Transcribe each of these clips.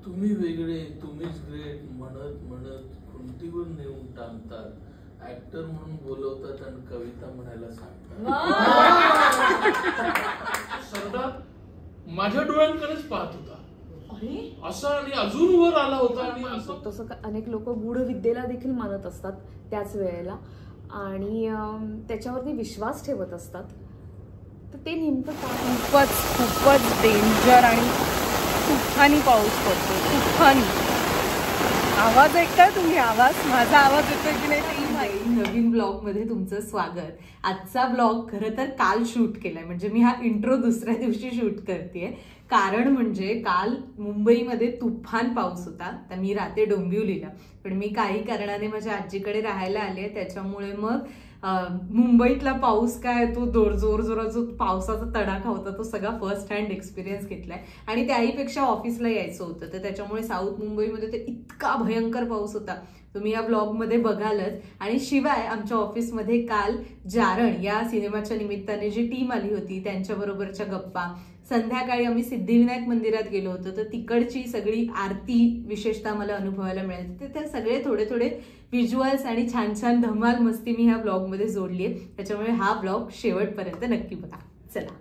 तुम्ही वेगळे, तुम्हीच ग्रेट म्हणत म्हणत खुंटीवर नेऊन टांगतात, ऍक्टर म्हणून बोलवतात आणि कविता म्हणायला सांगतात. सरदार माझ्या डोळ्यांकडेच पाहत होता असा आणि अजून वर आला होता. आणि असं तसं अनेक लोक गूढ विद्येला देखील मानत असतात त्याच वेळेला आणि त्याच्यावरती विश्वास ठेवत असतात. तर ते नेमकं खूपच खूपच डेंजर आणि तुफानी पाऊस पडतो. तुफानी आवाज ऐकताय तुम्ही? आवाज माझा आवाज येतोय की नाही ते माहिती. नवीन ब्लॉग मध्ये तुमचं स्वागत. आजचा ब्लॉग खरं तर काल शूट केलाय, म्हणजे मी हा इंट्रो दुसऱ्या दिवशी शूट करतेय. कारण म्हणजे काल मुंबईमध्ये तुफान पाऊस होता. तर मी राहते डोंबिवलीला, पण मी काही कारणाने माझ्या आजीकडे राहायला आले, त्याच्यामुळे मग मुंबईतला पाऊस काय तो जोरात जो पावसाचा तडाखा होता तो सगळा फर्स्ट हँड एक्सपिरियन्स घेतलाय. आणि त्याहीपेक्षा ऑफिसला यायचं होतं, तर त्याच्यामुळे साऊथ मुंबईमध्ये तर इतका भयंकर पाऊस होता, तुम्ही या ब्लॉग मध्ये बघालच. आणि शिवाय आमच्या ऑफिसमध्ये काल जारण या सिनेमाच्या निमित्ताने जी टीम आली होती त्यांच्याबरोबरच्या गप्पा, संध्याकाळी आम्ही सिद्धिविनायक मंदिरात गेलो होतो, तर तिकडची सगळी आरती विशेषतः मला अनुभवायला मिळाली. तर ते सगळे थोडे थोडे व्हिज्युअल्स आणि छान छान धमाल मस्ती मी ह्या ब्लॉग मध्ये जोडली आहे. त्याच्यामुळे हा ब्लॉग शेवटपर्यंत नक्की बघा. चला.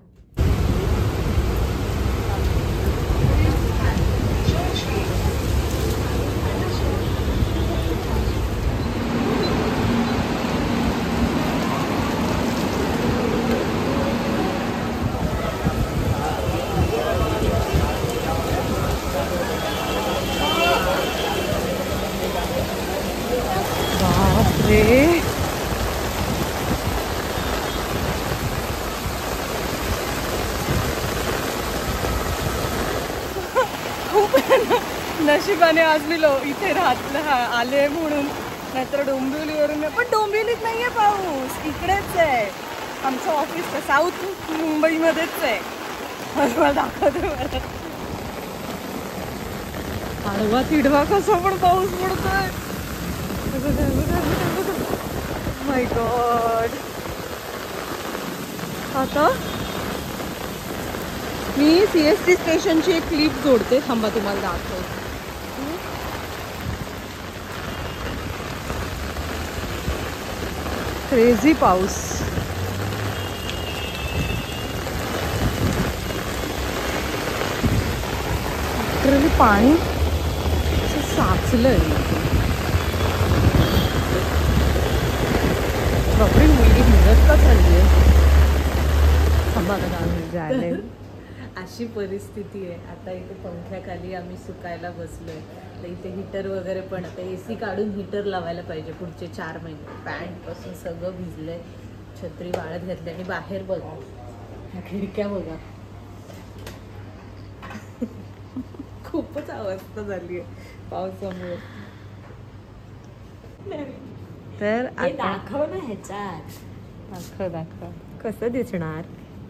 खूप नशिबाने आज मी इथे आले म्हणून, नाहीतर डोंबिवलीवरून. पण डोंबिवलीत नाहीये पाऊस, इकडेच आहे. आमचं ऑफिस साऊथ मुंबईमध्येच आहे. मला दाखवते मला आडवा तिडवा कसा पण पाऊस पडतोय. माय गॉड. आता मी CST स्टेशनची एक क्लिप जोडते, थांबा तुम्हाला दाखवते. क्रेझी पाऊस. पाणी साचलंय. बापरे, मुलगी निघत का चालली आहे? झालंय. अशी परिस्थिती आहे आता. इथे पंख्याखाली आम्ही सुकायला बसलोय. तर इथे हीटर वगैरे पण, आता AC काढून हीटर लावायला पाहिजे पुढचे 4 महिने. पॅन्ट पासून सगळं भिजलंय. छत्री वाळत घातली आणि बाहेर बघा, खिडक्या बघा. खूपच अवस्था झाली आहे पावसामुळे. तर दाखव ना ह्याच्यात. दाखव कसं दिसणार.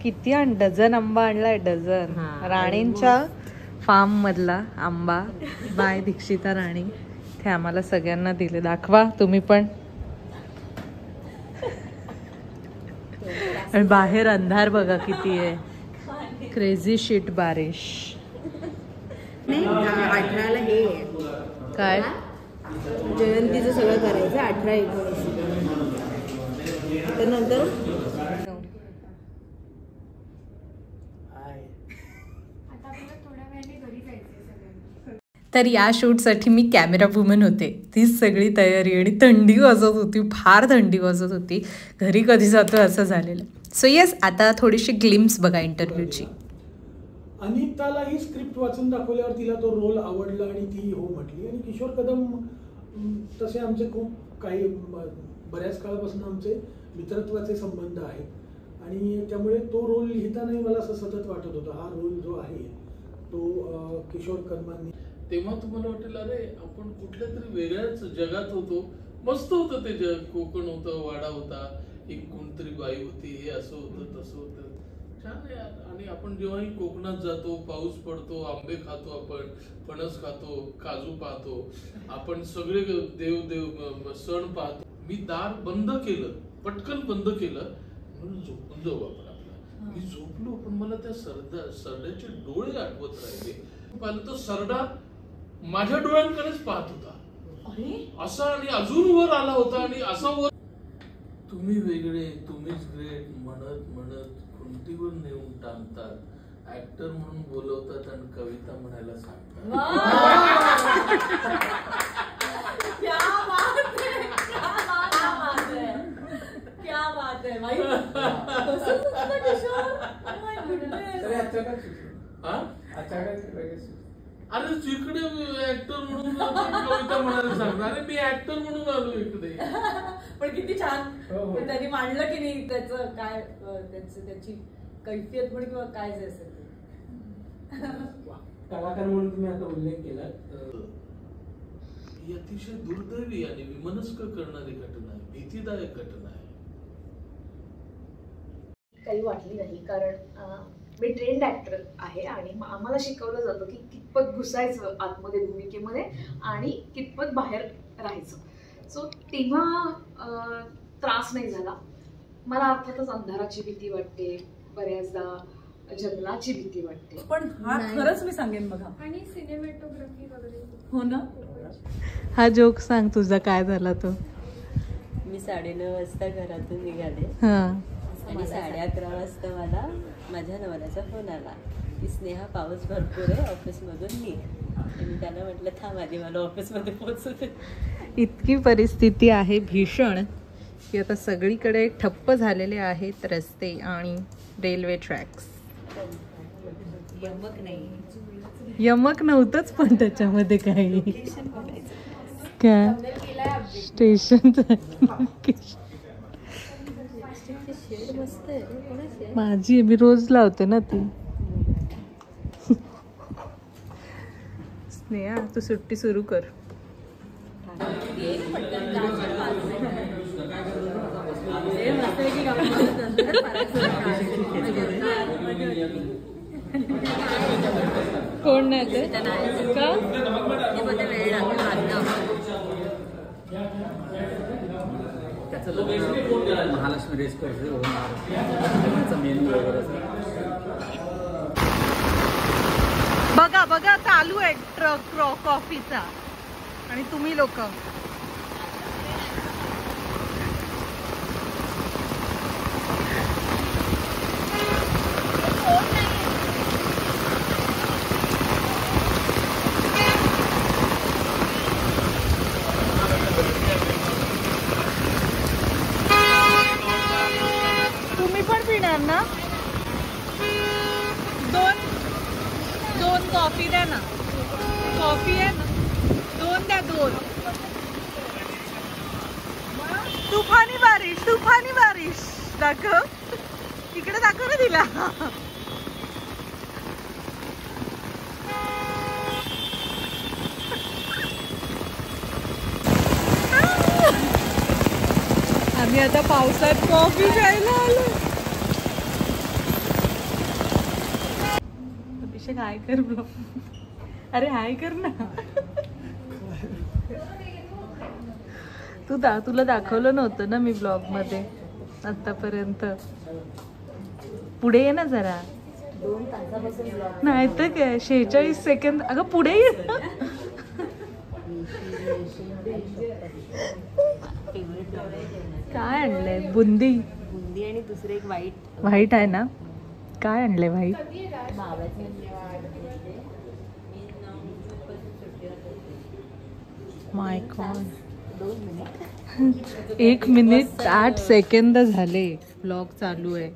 किती डझन आंबा आणलाय, डझन. राणींच्या फार्म मधला आंबा बाय दीक्षिता राणी. ते आम्हाला सगळ्यांना दिले. दाखवा तुम्ही पण. आणि बाहेर अंधार बघा किती आहे. क्रेझी शीट बारिश. 18ला हे काय जयंतीचं सगळं करायचं. 18-19 नंतर तर या शूटसाठी मी कॅमेरा वुमन होते. ती सगळी तयारी, आणि थंडी वाजत होती, फार थंडी वाजत होती. घरी कधी जातो असं झालेलं. सो येस, आता थोडीशी ग्लिम्स बघा इंटरव्ह्यूची. अनिताला ही स्क्रिप्ट वाचून दाखवल्यावर तिला तो रोल आवडला आणि ती हो म्हटली. आणि किशोर कदम तसे आमचे खूप काही बऱ्याच काळापासून आमचे मित्रत्वाचे संबंध आहेत आणि त्यामुळे तो रोल लिहितानाही मला असं सतत वाटत होतं हा रोल जो आहे तो किशोर कदमांनी. तेव्हा तुम्हाला वाटेल अरे आपण कुठल्या तरी वेगळ्याच जगात होतो. मस्त होतं ते जग. कोकण होतं, वाडा होता, एक कोणतरी बाई होती, हे असं होतं तसं होतं. छान आहे. आणि आपण जेव्हाही कोकणात जातो, पाऊस पडतो, आंबे खातो, आपण फणस खातो, काजू पाहतो, आपण सगळे देव सण पाहतो. मी दार बंद केलं, पटकन बंद केलं म्हणून झोपून जाऊ आपण आपला. मी झोपलो, पण मला त्या सरड्याचे डोळे आठवत राहिले. पाहिलं तर सरडा माझ्या डोळ्यांकडेच पाहत होता असा, आणि अजून वर आला होता आणि असा वर, तुम्ही वेगळे, तुम्हीच ग्रेट म्हणत म्हणत खुंटीवर नेऊन टांगतात, ऍक्टर म्हणून बोलवतात आणि कविता म्हणायला अरे तिकडे ऍक्टर म्हणून कविता म्हणायला सांगतात. अरे मी ऍक्टर म्हणून आलो इकडे. पण किती छान त्यांनी मांडलं की नाही त्याचं काय, त्याची कैफियत पण किंवा काय जे असेल ते. कलाकार म्हणून तुम्ही आता उल्लेख केला, ही अतिशय दुर्दैवी आणि विमनस्क करणारी घटना आहे, भीतीदायक घटना आहे. काही वाटली नाही, कारण मी ट्रेंड ऍक्टर आहे आणि आम्हाला शिकवलं जातं की कितपत घुसायचं आतमध्ये भूमिकेमध्ये आणि कितपत बाहेर राहायचं. सो तेव्हा त्रास नाही झाला. मला अर्थातच अंधाराची भीती वाटते, बऱ्याचदा जंगलाची भीती वाटते. पण हा खरंच मी सांगेन बघा, आणि सिनेमॅटोग्राफी वगैरे. हो ना. हा जोक सांग तुझा काय झाला तो. मी 9:30 वाजता घरातून निघाले आणि 11:30 वाजता मला माझ्या नवऱ्याचा फोन आला की स्नेहा पाऊस भरपूर आहे, ऑफिसमधून निघ. आणि त्याला म्हटलं थांब आधी मला ऑफिसमध्ये पोहोचू दे. इतकी परिस्थिती आहे भीषण की आता सगळीकडे ठप्प झालेले आहेत रस्ते आणि रेल्वे ट्रॅक्स. यमक नव्हतंच पण त्याच्यामध्ये काही काय स्टेशन माझी मी रोज लावते ना ती. स्नेहा तू सुट्टी सुरू कर. कोण नाही ते का महालक्ष्मी रेस्टॉरंट मेनू वगैरे. बघा बघा चालू आहे ट्रक कॉफीचा आणि तुम्ही लोक तुम्ही पण पिणार ना. दोन कॉफी द्या ना. कॉफी आहे ना, 2 द्या 2. तुफानी बारिश दाखव, इकडे दाखव ना तिला. आम्ही आता पावसात कॉफी प्यायला आलो. अभिषेक हाय कर ब्लॉग. अरे हाय कर ना. तुला दाखवलं नव्हतं ना मी ब्लॉग मध्ये आतापर्यंत. पुढे ये ना जरा. 2 तासापासून नाही तर काय 46 सेकंद. अगं पुढे ये. काय आणलंय. बुंदी आणि दुसरं एक व्हाईट आहे ना. काय आणलंय व्हाईट. माय गॉड. 1 मिनिट 8 सेकंद झाले. ब्लॉग चालू आहे.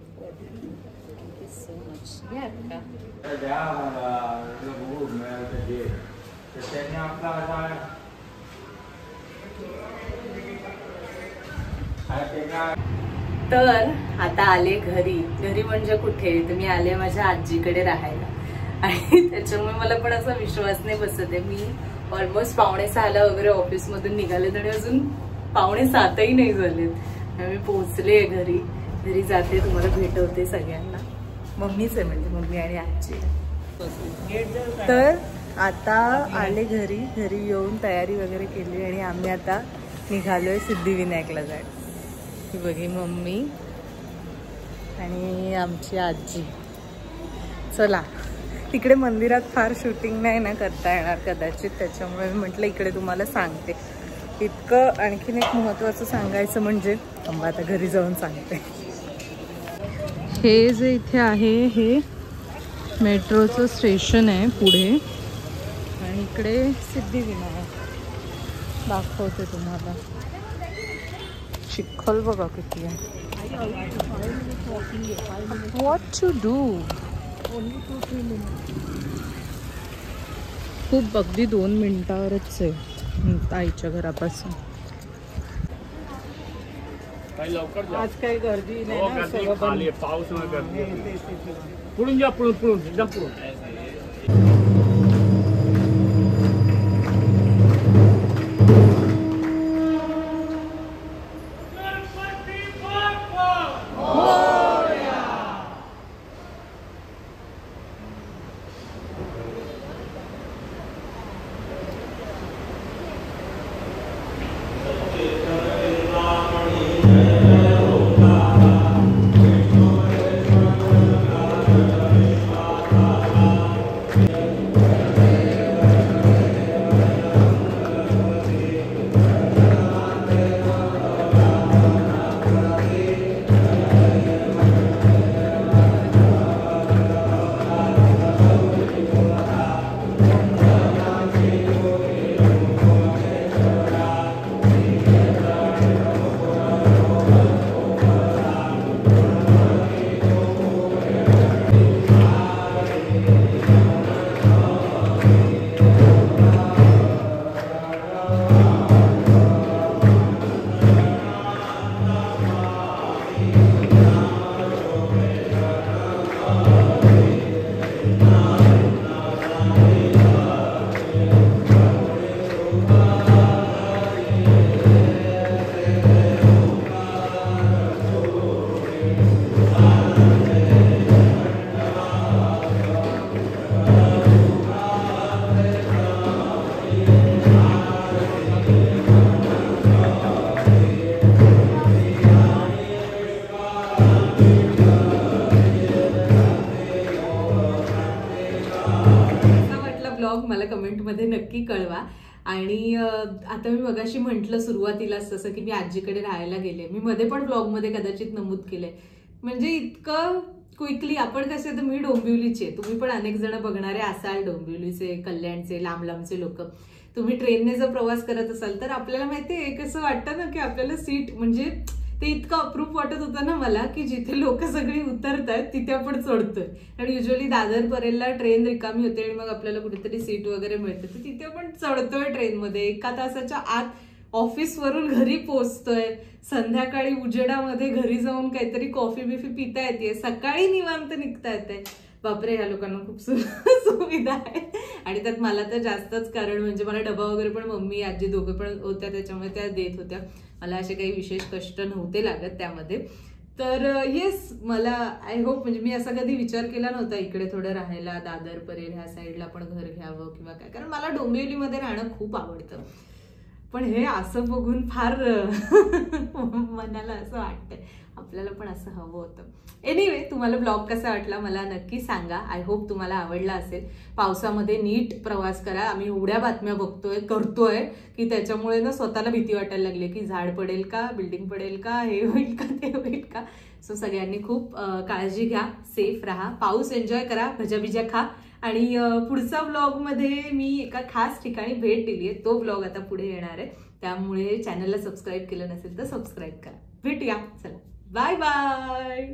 तर आता आले घरी म्हणजे कुठे, तर मी आले माझ्या आजीकडे राहायला. आणि त्याच्यामुळे मला पण असा विश्वास नाही बसत आहे. मी ऑलमोस्ट 5:45 वगैरे ऑफिसमधून निघाले आणि अजून 6:45 नाही झालेत. मी पोहोचले घरी जाते, तुम्हाला भेटवते सगळ्यांना. मम्मीच आहे म्हणजे मम्मी आणि आजी. तर आता आले घरी येऊन तयारी वगैरे केली आणि आम्ही आता निघालोय सिद्धिविनायकला जायला. ही बघी मम्मी आणि आमची आजी. चला तिकडे मंदिरात फार शूटिंग नाही ना करता येणार कदाचित, त्याच्यामुळे मी म्हटलं इकडे तुम्हाला सांगते. इतकं आणखीन एक महत्त्वाचं सांगायचं म्हणजे थांबा आता घरी जाऊन सांगते. हे जे इथे आहे हे मेट्रोचं स्टेशन आहे पुढे, आणि इकडे सिद्धिविनायक दाखवते तुम्हाला. चिखल बघा किती आहे. What to do. खूप अगदी 2 मिनिटावरच आहे ताईच्या घरापासून. आज काही गर्दी नाही ना, सगळं बंद. पाऊस पुढून जा, पुढून एकदम पुढून. मला कमेंटमध्ये नक्की कळवा. आणि आता मी मगाशी म्हटलं सुरुवातीलाच तसं की मी आजीकडे राहायला गेले. मी मध्ये पण ब्लॉगमध्ये कदाचित नमूद केलंय. म्हणजे इतकं क्विकली आपण कसे, तर मी डोंबिवलीचे, तुम्ही पण अनेक जण बघणारे असाल डोंबिवलीचे, कल्याणचे, लांब लांबचे लोक. तुम्ही ट्रेनने जर प्रवास करत असाल तर आपल्याला माहितीये कसं वाटतं ना की आपल्याला सीट, म्हणजे ते इतकं अप्रूप वाटत होतं ना मला की जिथे लोक सगळी उतरतात तिथे आपण चढतोय. आणि युजली दादर परेलला ट्रेन रिकामी होते आणि मग आपल्याला कुठेतरी सीट वगैरे मिळते, तर तिथे आपण चढतोय ट्रेनमध्ये. 1 तासाच्या आत ऑफिसवरून घरी पोहोचतोय. संध्याकाळी उजेडामध्ये घरी जाऊन काहीतरी कॉफी बिफी पिता येते. सकाळी निवांत निघता येते. बापरे, ह्या लोकांना खूप सुविधा आहे. आणि त्यात मला तर जास्तच, कारण म्हणजे मला डबा वगैरे पण मम्मी आजी दोघं पण होत्या, त्याच्यामुळे त्या देत होत्या. मला असे काही विशेष कष्ट नव्हते लागत त्यामध्ये. तर येस, मला आय होप, म्हणजे मी असा कधी विचार केला नव्हता इकडे थोडं राहायला, दादर परेल ह्या साईडला पण घर घ्यावं किंवा काय, कारण मला डोंबिवलीमध्ये राहणं खूप आवडतं. पण हे असं बघून फार मनाला असं वाटतंय आपल्याला पण असं हवं होतं. एनिवे, तुम्हाला ब्लॉग कसा वाटला मला नक्की सांगा. आय होप तुम्हाला आवडला असेल. पावसामध्ये नीट प्रवास करा. आम्ही एवढ्या बातम्या करतोय की त्याच्यामुळे ना स्वतःला भीती वाटायला लागली की झाड पडेल का, बिल्डिंग पडेल का, हे होईल का, ते होईल का. सो सगळ्यांनी खूप काळजी घ्या, सेफ राहा, पाऊस एन्जॉय करा, भज्या बिज्या खा. आणि पुढचा ब्लॉगमध्ये मी एका खास ठिकाणी भेट दिली आहे, तो ब्लॉग आता पुढे येणार आहे. त्यामुळे चॅनलला सबस्क्राईब केलं नसेल तर सबस्क्राईब करा. भेटूया, चला, बाय बाय.